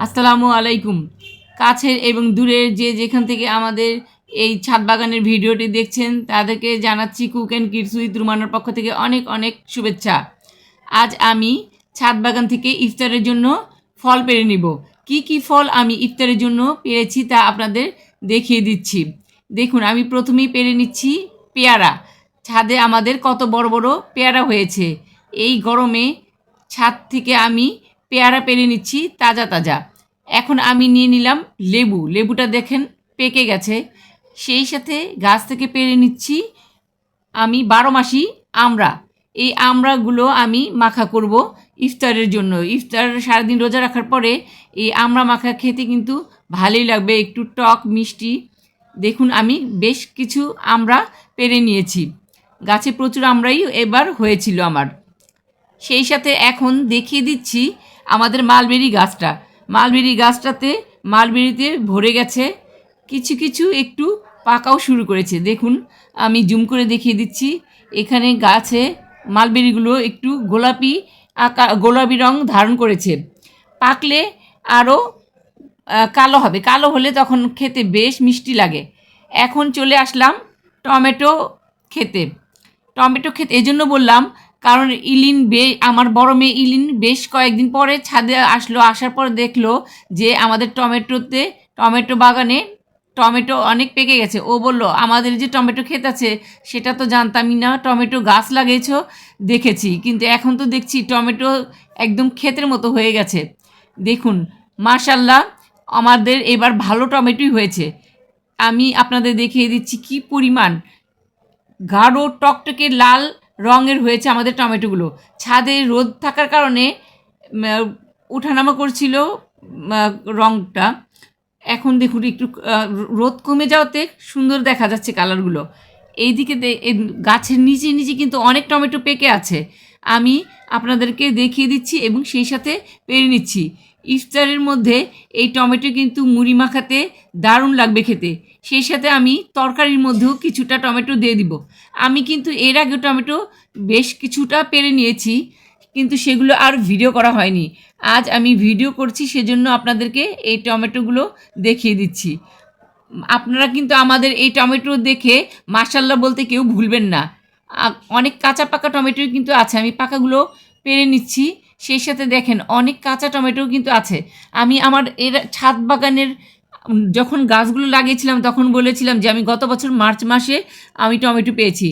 আসসালামু আলাইকুম। কাছের এবং দূরের যে যেখান থেকে আমাদের এই ছাদ বাগানের ভিডিওটি দেখছেন তাদেরকে জানাচ্ছি কুক অ্যান্ড কিডস উইথ রুমানার পক্ষ থেকে অনেক অনেক শুভেচ্ছা। আজ আমি ছাদ বাগান থেকে ইফতারের জন্য ফল পেড়ে নিব। কি কি ফল আমি ইফতারের জন্য পেরেছি তা আপনাদের দেখিয়ে দিচ্ছি। দেখুন, আমি প্রথমেই পেড়ে নিচ্ছি পেয়ারা। ছাদে আমাদের কত বড় বড় পেয়ারা হয়েছে। এই গরমে ছাদ থেকে আমি পেয়ারা পেড়ে নিচ্ছি তাজা তাজা। এখন আমি নিয়ে নিলাম লেবু। লেবুটা দেখেন পেকে গেছে। সেই সাথে গাছ থেকে পেড়ে নিচ্ছি আমি 12 মাসি আমড়া। এই আমড়াগুলো আমি মাখা করব ইফতারের জন্য। ইফতার সারাদিন রোজা রাখার পরে এই আমড়া মাখা খেতে কিন্তু ভালোই লাগবে, একটু টক মিষ্টি। দেখুন, আমি বেশ কিছু আমড়া পেড়ে নিয়েছি। গাছে প্রচুর আমড়াই এবার হয়েছিল আমার। সেই সাথে এখন দেখিয়ে দিচ্ছি আমাদের মালবেরি গাছটা। মালবেরি গাছটাতে মালবেরিতে ভরে গেছে, কিছু কিছু একটু পাকাও শুরু করেছে। দেখুন, আমি জুম করে দেখিয়ে দিচ্ছি। এখানে গাছে মালবেরিগুলো একটু গোলাপি রং ধারণ করেছে। পাকলে আরও কালো হবে। কালো হলে তখন খেতে বেশ মিষ্টি লাগে। এখন চলে আসলাম টমেটো খেতে। এজন্য বললাম, কারণ আমার বড় মেয়ে ইলিন বেশ কয়েকদিন পরে ছাদে আসার পর দেখলো যে আমাদের টমেটো বাগানে টমেটো অনেক পেকে গেছে। ও বলল, আমাদের যে টমেটো ক্ষেত আছে সেটা তো জানতামই না, টমেটো গাছ লাগিয়েছ দেখেছি, কিন্তু এখন তো দেখছি টমেটো একদম ক্ষেতের মতো হয়ে গেছে। দেখুন, মাশাল্লাহ, আমাদের এবার ভালো টমেটোই হয়েছে। আমি আপনাদের দেখিয়ে দিচ্ছি কি পরিমাণ গাঢ় টকটকে লাল রঙের হয়েছে আমাদের টমেটোগুলো। ছাদে রোদ থাকার কারণে ওঠানামা করছিল রঙটা। এখন দেখুন একটু রোদ কমে যাওয়াতে সুন্দর দেখা যাচ্ছে কালারগুলো। এইদিকে গাছের নিচে নিচে কিন্তু অনেক টমেটো পেকে আছে। আমি আপনাদেরকে দেখিয়ে দিচ্ছি এবং সেই সাথে পেরে নিচ্ছি। ইফতারের মধ্যে এই টমেটো কিন্তু মুড়ি মাখাতে দারুণ লাগবে খেতে। সেই সাথে আমি তরকারির মধ্যেও কিছুটা টমেটো দিয়ে দিব। আমি কিন্তু এর আগে টমেটো বেশ কিছুটা পেরে নিয়েছি, কিন্তু সেগুলো আর ভিডিও করা হয়নি। আজ আমি ভিডিও করছি, সেজন্য আপনাদেরকে এই টমেটোগুলো দেখিয়ে দিচ্ছি। আপনারা কিন্তু আমাদের এই টমেটো দেখে মাশাল্লাহ বলতে কেউ ভুলবেন না। অনেক কাঁচা পাকা টমেটো কিন্তু আছে, আমি পাকাগুলো পেরে নিচ্ছি। সেই সাথে দেখেন অনেক কাঁচা টমেটো কিন্তু আছে। আমি আমার ছাদ বাগানের যখন গাছগুলো লাগিয়েছিলাম তখন বলেছিলাম যে আমি গত বছর মার্চ মাসে আমি টমেটো পেয়েছি।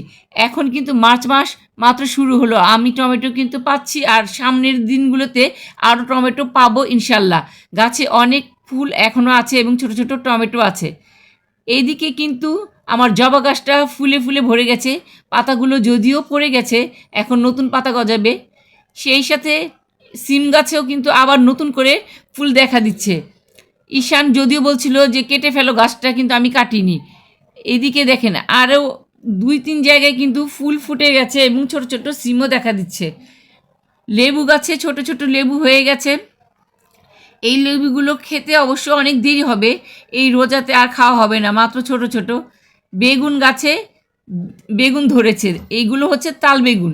এখন কিন্তু মার্চ মাস মাত্র শুরু হলো, আমি টমেটো কিন্তু পাচ্ছি, আর সামনের দিনগুলোতে আরও টমেটো পাবো ইনশাল্লাহ। গাছে অনেক ফুল এখনও আছে এবং ছোট ছোট টমেটো আছে। এইদিকে কিন্তু আমার জবা গাছটা ফুলে ফুলে ভরে গেছে। পাতাগুলো যদিও পড়ে গেছে, এখন নতুন পাতা গজাবে। সেই সাথে সিম গাছেও কিন্তু আবার নতুন করে ফুল দেখা দিচ্ছে। ঈশান যদিও বলছিল যে কেটে ফেলো গাছটা, কিন্তু আমি কাটিনি। এদিকে দেখেন আরও 2-3 জায়গায় কিন্তু ফুল ফুটে গেছে এবং ছোট ছোট সিমও দেখা দিচ্ছে। লেবু গাছে ছোট ছোট লেবু হয়ে গেছে। এই লেবুগুলো খেতে অবশ্য অনেক দেরি হবে, এই রোজাতে আর খাওয়া হবে না, মাত্র ছোট ছোট। বেগুন গাছে বেগুন ধরেছে, এইগুলো হচ্ছে তাল বেগুন,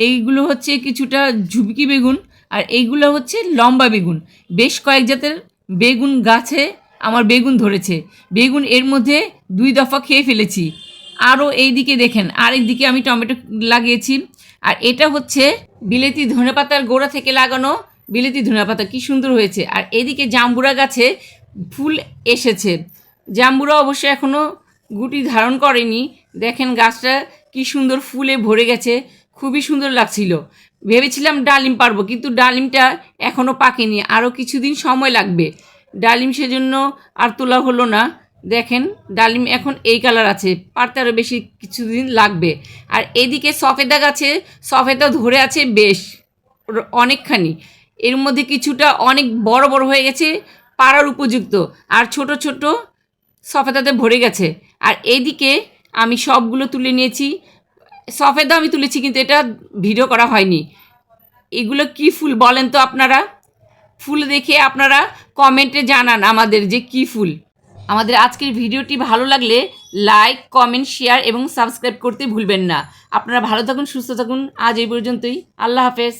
এইগুলো হচ্ছে কিছুটা ঝুবকি বেগুন, আর এইগুলো হচ্ছে লম্বা বেগুন। বেশ কয়েক জাতের বেগুন গাছে আমার বেগুন ধরেছে। বেগুন এর মধ্যে 2 দফা খেয়ে ফেলেছি। আরও এইদিকে দেখেন আরেক দিকে আমি টমেটো লাগিয়েছি, আর এটা হচ্ছে বিলেতি ধনেপাতার গোড়া থেকে লাগানো বিলেতি ধনেপাতা, কি সুন্দর হয়েছে। আর এদিকে জাম্বুরা গাছে ফুল এসেছে। জাম্বুরা অবশ্য এখনও গুটি ধারণ করেনি। দেখেন গাছটা কি সুন্দর ফুলে ভরে গেছে, খুবই সুন্দর লাগছিল। ভেবেছিলাম ডালিম পারবো, কিন্তু ডালিমটা এখনও পাকেনি, আরও কিছুদিন সময় লাগবে ডালিম, সেজন্য আর তোলা হলো না। দেখেন ডালিম এখন এই কালার আছে, পারতে আরও বেশি কিছুদিন লাগবে। আর এদিকে সফেদা গাছে সফেদা ধরে আছে বেশ অনেকখানি। এর মধ্যে কিছুটা অনেক বড় বড় হয়ে গেছে, পাড়ার উপযুক্ত, আর ছোট ছোট সফেদাতে ভরে গেছে। আর এইদিকে আমি সবগুলো তুলে নিয়েছি। সফেদা আমি তুলেছি, কিন্তু এটা ভিডিও করা হয়নি। এগুলো কি ফুল বলেন তো আপনারা? ফুল দেখে আপনারা কমেন্টে জানান আমাদের যে কি ফুল। আমাদের আজকের ভিডিওটি ভালো লাগলে লাইক, কমেন্ট, শেয়ার এবং সাবস্ক্রাইব করতে ভুলবেন না। আপনারা ভালো থাকুন, সুস্থ থাকুন। আজ এই পর্যন্তই। আল্লাহ হাফেজ।